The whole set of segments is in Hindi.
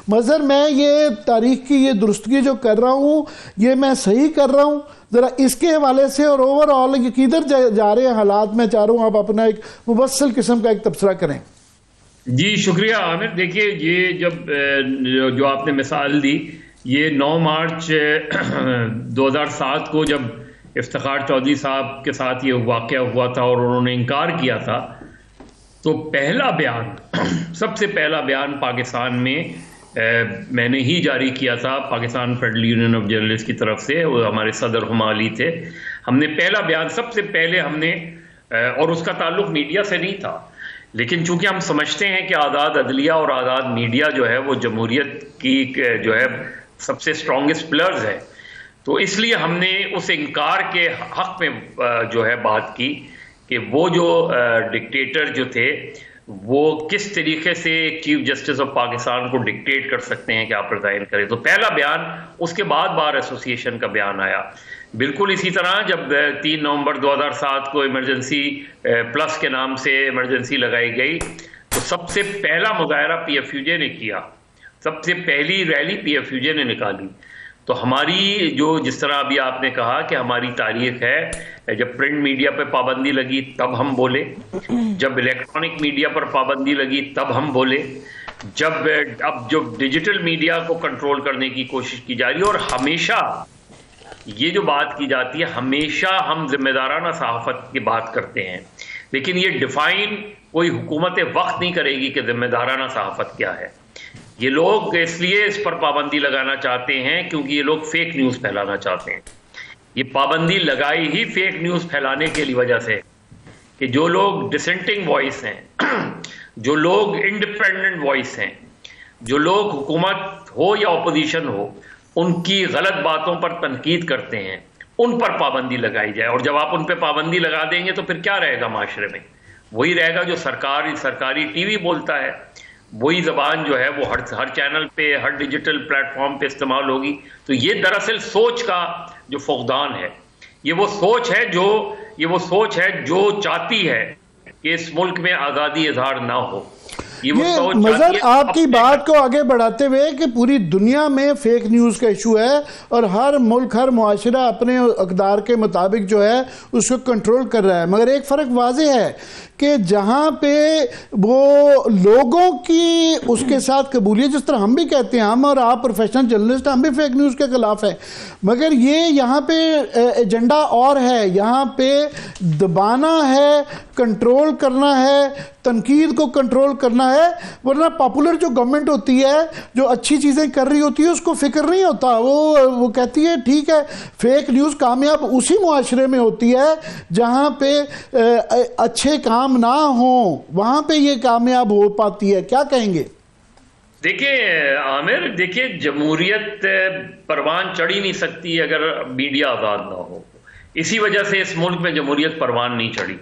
मज़र मैं ये तारीख की ये दुरुस्तगी जो कर रहा हूँ ये मैं सही कर रहा हूँ, ज़रा इसके हवाले से और ओवरऑल ये किधर जा रहे हैं हालात, मैं चाह रहा हूँ आप अपना एक मुफस्सल किस्म का एक तबसरा करें। जी शुक्रिया आमिर। देखिए ये जब जो आपने मिसाल दी, ये 9 मार्च 2007 को जब इफ्तिखार चौधरी साहब के साथ ये वाक़या हुआ था और उन्होंने इनकार किया था, तो पहला बयान सबसे पहला बयान पाकिस्तान में मैंने ही जारी किया था, Pakistan federal union of journalist की तरफ से। वो हमारे सदर हुमाली थे। हमने पहला बयान सबसे पहले हमने, और उसका ताल्लुक मीडिया से नहीं था, लेकिन चूंकि हम समझते हैं कि आज़ाद अदलिया और आज़ाद मीडिया जो है वो जमहूरियत की जो है सबसे स्ट्रॉन्गेस्ट पिलर्स है, तो इसलिए हमने उस इनकार के हक में जो है बात की कि वो जो डिक्टेटर जो थे वो किस तरीके से एक चीफ जस्टिस ऑफ पाकिस्तान को डिक्टेट कर सकते हैं कि आप रिजाइन करें। तो पहला बयान, उसके बाद बार एसोसिएशन का बयान आया। बिल्कुल इसी तरह जब 3 नवंबर 2007 को इमरजेंसी प्लस के नाम से इमरजेंसी लगाई गई, तो सबसे पहला मुजाहरा पीएफयूजे ने किया, सबसे पहली रैली पीएफयूजे ने निकाली। तो हमारी जो, जिस तरह अभी आपने कहा कि हमारी तारीख है, जब प्रिंट मीडिया पर पाबंदी लगी तब हम बोले, जब इलेक्ट्रॉनिक मीडिया पर पाबंदी लगी तब हम बोले, जब अब जो डिजिटल मीडिया को कंट्रोल करने की कोशिश की जा रही है, और हमेशा ये जो बात की जाती है, हमेशा हम जिम्मेदाराना सहाफत की बात करते हैं, लेकिन ये डिफाइन कोई हुकूमत वक्त नहीं करेगी कि जिम्मेदाराना सहाफत क्या है। ये लोग इसलिए इस पर पाबंदी लगाना चाहते हैं क्योंकि ये लोग फेक न्यूज़ फैलाना चाहते हैं। ये पाबंदी लगाई ही फेक न्यूज़ फैलाने के लिए वजह से कि जो लोग डिसेंटिंग वॉइस हैं, जो लोग इंडिपेंडेंट वॉइस हैं, जो लोग हुकूमत हो या अपोजिशन हो, उनकी गलत बातों पर तनकीद करते हैं, उन पर पाबंदी लगाई जाए। और जब आप उन पर पाबंदी लगा देंगे तो फिर क्या रहेगा माशरे में? वही रहेगा जो सरकारी टीवी बोलता है, वही जबान जो है वो हर चैनल पे, हर डिजिटल प्लेटफॉर्म पे इस्तेमाल होगी। तो ये दरअसल सोच का जो फुकदान है, ये वो सोच है जो चाहती है कि इस मुल्क में आज़ादी इजहार ना हो। ये मज़र आपकी बात को आगे बढ़ाते हुए कि पूरी दुनिया में फेक न्यूज़ का इशू है और हर मुल्क, हर मुआशरा अपने अक़दार के मुताबिक जो है उसको कंट्रोल कर रहा है, मगर एक फ़र्क वाज़ेह है कि जहाँ पे वो लोगों की उसके साथ कबूलियत, जिस तरह हम भी कहते हैं, हम और आप प्रोफेशनल जर्नलिस्ट, हम भी फेक न्यूज़ के खिलाफ हैं, मगर ये यहाँ पे एजेंडा और है, यहाँ पे दबाना है, कंट्रोल करना है, तनकीद को कंट्रोल करना है। वरना पॉपुलर जो गवर्नमेंट होती है, जो अच्छी चीज़ें कर रही होती है, उसको फिक्र नहीं होता। वो कहती है ठीक है, फेक न्यूज़ कामयाब उसी मुआशरे में होती है जहाँ पे अच्छे काम ना हो, वहाँ पे ये कामयाब हो पाती है। क्या कहेंगे? देखिए आमिर, देखिए जमहूरियत परवान चढ़ ही नहीं सकती अगर मीडिया आज़ाद ना हो। इसी वजह से इस मुल्क में जमहूरियत परवान नहीं चढ़ी।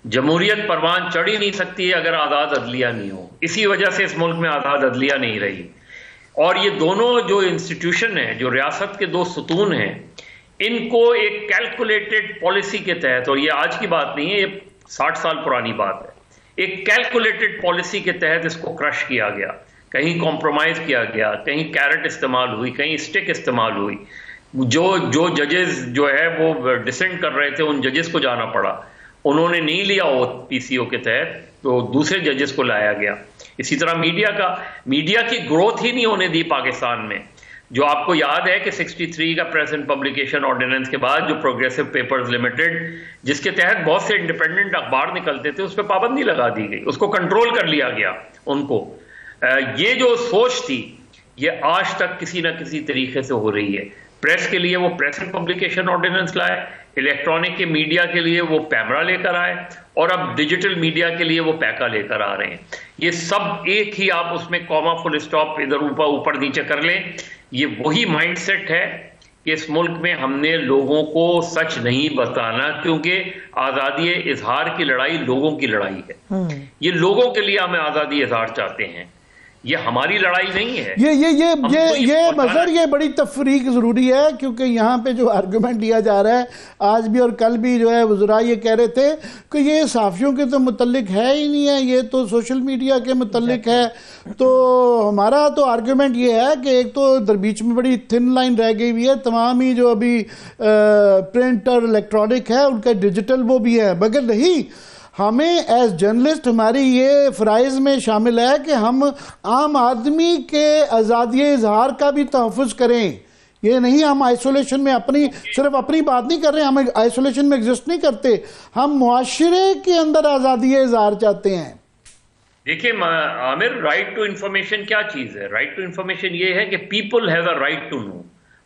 जमहूरियत परवान चढ़ ही नहीं सकती अगर आज़ाद अदलिया नहीं हो। इसी वजह से इस मुल्क में आज़ाद अदलिया नहीं रही। और ये दोनों जो इंस्टीट्यूशन हैं, जो रियासत के 2 सुतून हैं, इनको एक कैलकुलेटेड पॉलिसी के तहत, और ये आज की बात नहीं है, ये 60 साल पुरानी बात है, एक कैलकुलेटेड पॉलिसी के तहत इसको क्रश किया गया। कहीं कॉम्प्रोमाइज़ किया गया, कहीं कैरेट इस्तेमाल हुई, कहीं स्टिक इस्तेमाल हुई। जो जजेस जो है वो डिसेंट कर रहे थे, उन जजेस को जाना पड़ा, उन्होंने नहीं लिया वो पीसीओ के तहत, तो दूसरे जजेस को लाया गया। इसी तरह मीडिया की ग्रोथ ही नहीं होने दी पाकिस्तान में। जो आपको याद है कि 63 का प्रेस एंड पब्लिकेशन ऑर्डिनेंस के बाद जो प्रोग्रेसिव पेपर्स लिमिटेड, जिसके तहत बहुत से इंडिपेंडेंट अखबार निकलते थे, उस पर पाबंदी लगा दी गई, उसको कंट्रोल कर लिया गया उनको। ये जो सोच थी, ये आज तक किसी ना किसी तरीके से हो रही है। प्रेस के लिए वो प्रेस एंड पब्लिकेशन ऑर्डिनेंस लाए, इलेक्ट्रॉनिक के मीडिया के लिए वो पैमरा लेकर आए, और अब डिजिटल मीडिया के लिए वो पैका लेकर आ रहे हैं। ये सब एक ही, आप उसमें कॉमा फुल स्टॉप इधर ऊपर नीचे कर लें, ये वही माइंडसेट है कि इस मुल्क में हमने लोगों को सच नहीं बताना, क्योंकि आज़ादी इजहार की लड़ाई लोगों की लड़ाई है। ये लोगों के लिए हम आज़ादी इजहार चाहते हैं। ये हमारी लड़ाई नहीं है। ये मजहर ये बड़ी तफरीक जरूरी है, क्योंकि यहाँ पे जो आर्गूमेंट दिया जा रहा है आज भी और कल भी जो है वज़रा ये कह रहे थे कि ये सहाफ़ियों के तो मुतल्लिक है ही नहीं है, ये तो सोशल मीडिया के मुतल्लिक है। तो हमारा तो आर्गूमेंट ये है कि एक तो दरबीच में बड़ी थिन लाइन रह गई हुई है, तमाम ही जो अभी प्रिंट और इलेक्ट्रॉनिक है उनका डिजिटल वो भी है, मगर नहीं, हमें एज जर्नलिस्ट हमारी ये फ़राइज़ में शामिल है कि हम आम आदमी के आज़ादी इजहार का भी तहफ़्फ़ुज़ करें। ये नहीं हम आइसोलेशन में सिर्फ अपनी बात नहीं कर रहे, हम आइसोलेशन में एग्जिस्ट नहीं करते, हम मुआशरे के अंदर आज़ादी इजहार चाहते हैं। देखिए आमिर, राइट टू इंफॉर्मेशन क्या चीज़ है? राइट टू इंफॉर्मेशन ये है कि people have a right to know,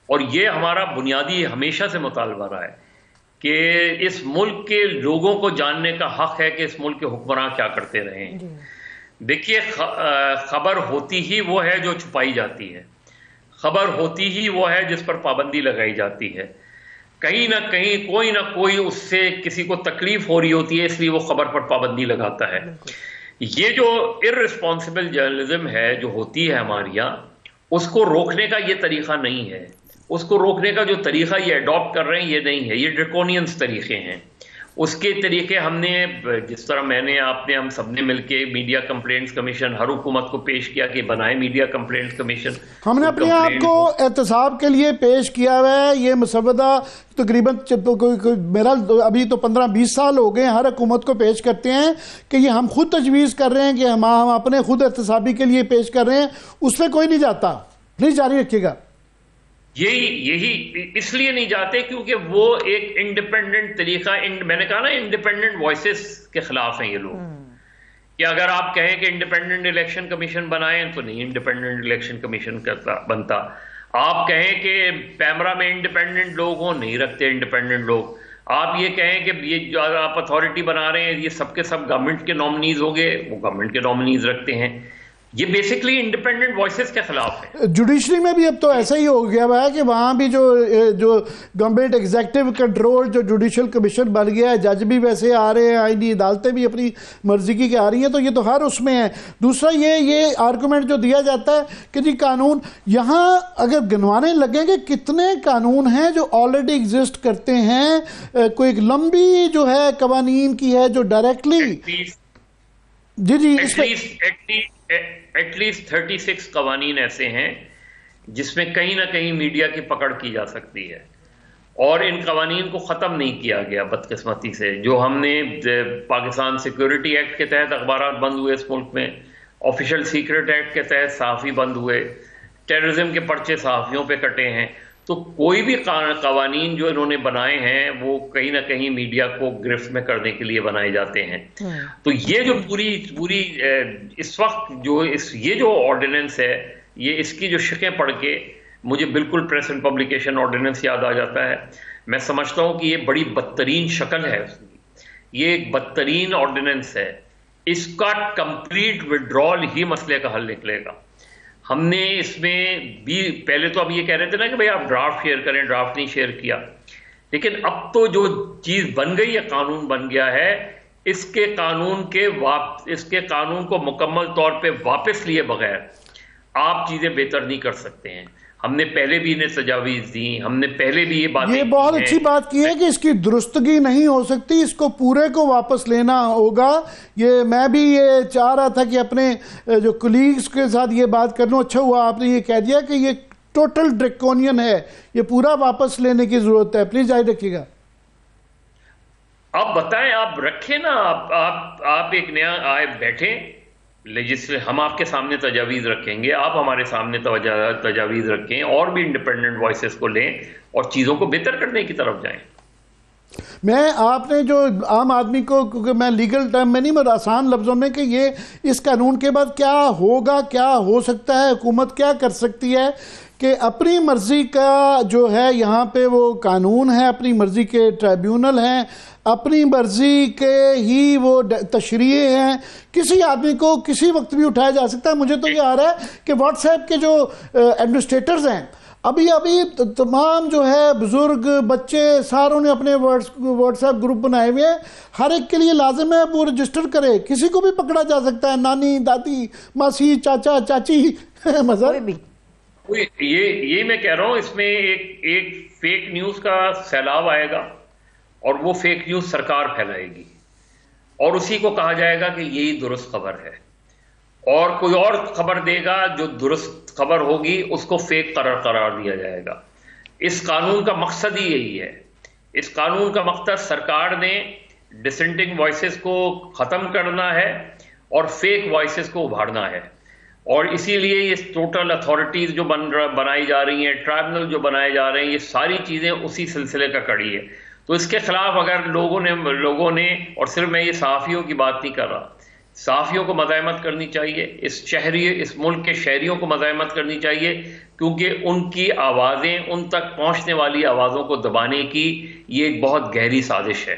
और ये हमारा बुनियादी हमेशा से मुतालबा रहा है कि इस मुल्क के लोगों को जानने का हक है कि इस मुल्क के हुक्मरान क्या करते रहे हैं। देखिए, खबर होती ही वो है जो छुपाई जाती है, खबर होती ही वो है जिस पर पाबंदी लगाई जाती है। कहीं ना कहीं कोई ना कोई उससे किसी को तकलीफ हो रही होती है, इसलिए वो खबर पर पाबंदी लगाता है। ये जो इररिस्पॉन्सिबल जर्नलिज्म है जो होती है हमारे यहाँ, उसको रोकने का ये तरीका नहीं है। उसको रोकने का जो तरीका ये अडॉप्ट कर रहे हैं ये नहीं है, ये ड्रैकोनियंस तरीके हैं। उसके तरीके हमने, जिस तरह मैंने, आपने, हम सबने मिलके मीडिया कंप्लेंट्स कमीशन हर हुकूमत को पेश किया कि बनाए मीडिया कंप्लेंट्स कमीशन, हमने अपने आप को एहतसाब के लिए पेश किया हुआ है। ये मसवदा तकरीबन मेरा अभी तो 15-20 साल हो गए हर हुकूमत को पेश करते हैं कि ये हम खुद तजवीज़ कर रहे हैं कि हम अपने खुद एहतसाबी के लिए पेश कर रहे हैं, उस पर कोई नहीं जाता। प्लीज़ जारी रखिएगा। यही इसलिए नहीं जाते क्योंकि वो एक इंडिपेंडेंट तरीका, मैंने कहा ना, इंडिपेंडेंट वॉइसेस के खिलाफ हैं ये लोग। कि अगर आप कहें कि इंडिपेंडेंट इलेक्शन कमीशन बनाएं तो नहीं इंडिपेंडेंट इलेक्शन कमीशन बनता। आप कहें कि पैमरा में इंडिपेंडेंट लोग हों, नहीं रखते इंडिपेंडेंट लोग। आप ये कहें कि ये जो आप अथॉरिटी बना रहे हैं ये सबके सब गवर्नमेंट के नॉमिनीज हो गए, वो गवर्नमेंट के नॉमिनीज रखते हैं। ये बेसिकली इंडिपेंडेंट वॉइसेस के खिलाफ है। जुडिशरी में भी अब तो ऐसा ही हो गया है कि वहाँ भी जो गवर्नमेंट एग्जीक्यूटिव कंट्रोल जो जुडिशल कमीशन बन गया है, जज भी वैसे आ रहे हैं, आईनी अदालतें भी अपनी मर्जी की आ रही हैं, तो ये तो हर उसमें है। दूसरा ये आर्गूमेंट जो दिया जाता है कि जी कानून, यहाँ अगर गिनवाने लगेंगे कितने कानून हैं जो ऑलरेडी एग्जिस्ट करते हैं, कोई एक लंबी जो है कवानीन की है जो डायरेक्टली एटलीस्ट 36 कवानीन ऐसे हैं जिसमें कहीं ना कहीं मीडिया की पकड़ की जा सकती है, और इन कवानीन को ख़त्म नहीं किया गया बदकिस्मती से। जो हमने पाकिस्तान सिक्योरिटी एक्ट के तहत अखबार बंद हुए इस मुल्क में, ऑफिशियल सीक्रेट एक्ट के तहत सहाफ़ी बंद हुए, टेररिज्म के पर्चे सहाफ़ियों पे कटे हैं। तो कोई भी कवानीन जो इन्होंने बनाए हैं वो कहीं ना कहीं मीडिया को गिरफ्त में करने के लिए बनाए जाते हैं। तो ये जो पूरी इस वक्त जो ये जो ऑर्डिनेंस है, ये इसकी जो शिकें पढ़ के मुझे बिल्कुल प्रेस एंड पब्लिकेशन ऑर्डिनेंस याद आ जाता है। मैं समझता हूँ कि ये बड़ी बदतरीन शक्ल है, ये एक बदतरीन ऑर्डिनेंस है। इसका कंप्लीट विड्रॉल ही मसले का हल निकलेगा। हमने इसमें भी पहले तो अब ये कह रहे थे ना कि भाई आप ड्राफ्ट शेयर करें, ड्राफ्ट नहीं शेयर किया, लेकिन अब तो जो चीज़ बन गई है, कानून बन गया है, इसके कानून को मुकम्मल तौर पे वापस लिए बगैर आप चीज़ें बेहतर नहीं कर सकते हैं। हमने पहले भी इन्हें तजावीज़ दी, हमने पहले भी ये बहुत अच्छी बात की है कि इसकी दुरुस्तगी नहीं हो सकती, इसको पूरे को वापस लेना होगा। ये मैं भी ये चाह रहा था कि अपने जो कलीग्स के साथ ये बात कर लूँ। अच्छा हुआ आपने ये कह दिया कि ये टोटल ड्रैकोनियन है, ये पूरा वापस लेने की जरूरत है। प्लीज जारी रखिएगा। आप बताएं, आप रखें ना, आप एक नया आए बैठे, हम आपके सामने तजावीज़ रखेंगे, आप हमारे सामने तजावीज़ रखें, और भी इंडिपेंडेंट वॉइसेस को लें और चीज़ों को बेहतर करने की तरफ जाएं। मैं आपने जो आम आदमी को, क्योंकि मैं लीगल टर्म में नहीं, मगर आसान लफ्ज़ों में कि ये इस कानून के बाद क्या होगा, क्या हो सकता है, हुकूमत क्या कर सकती है, कि अपनी मर्ज़ी का जो है यहाँ पे वो कानून है, अपनी मर्ज़ी के ट्राइब्यूनल हैं, अपनी मर्ज़ी के ही वो तशरीह हैं, किसी आदमी को किसी वक्त भी उठाया जा सकता है। मुझे तो ये आ रहा है कि व्हाट्सएप के जो एडमिनिस्ट्रेटर्स हैं अभी अभी तमाम जो है बुजुर्ग बच्चे सारों ने अपने व्हाट्सएप ग्रुप बनाए हुए हैं, हर एक के लिए लाजिम है वो रजिस्टर करे, किसी को भी पकड़ा जा सकता है, नानी दादी मासी चाचा चाची मज़ा भी। ये मैं कह रहा हूं, इसमें एक फेक न्यूज का सैलाब आएगा और वो फेक न्यूज सरकार फैलाएगी और उसी को कहा जाएगा कि यही दुरुस्त खबर है, और कोई और खबर देगा जो दुरुस्त खबर होगी उसको फेक करार दिया जाएगा। इस कानून का मकसद ही यही है। इस कानून का मकसद सरकार ने डिसेंटिंग वॉइसेस को खत्म करना है और फेक वॉइसेस को उभारना है, और इसीलिए ये टोटल अथॉरिटीज जो बनाई जा रही हैं, ट्राइब्यूनल जो बनाए जा रहे हैं, ये सारी चीजें उसी सिलसिले का कड़ी है। तो इसके खिलाफ अगर लोगों ने और सिर्फ मैं ये सहाफ़ियों की बात नहीं कर रहा, सहाफ़ियों को मज़ाहमत करनी चाहिए, इस मुल्क के शहरियों को मज़ाहमत करनी चाहिए, क्योंकि उनकी आवाज़ें, उन तक पहुंचने वाली आवाज़ों को दबाने की ये एक बहुत गहरी साजिश है।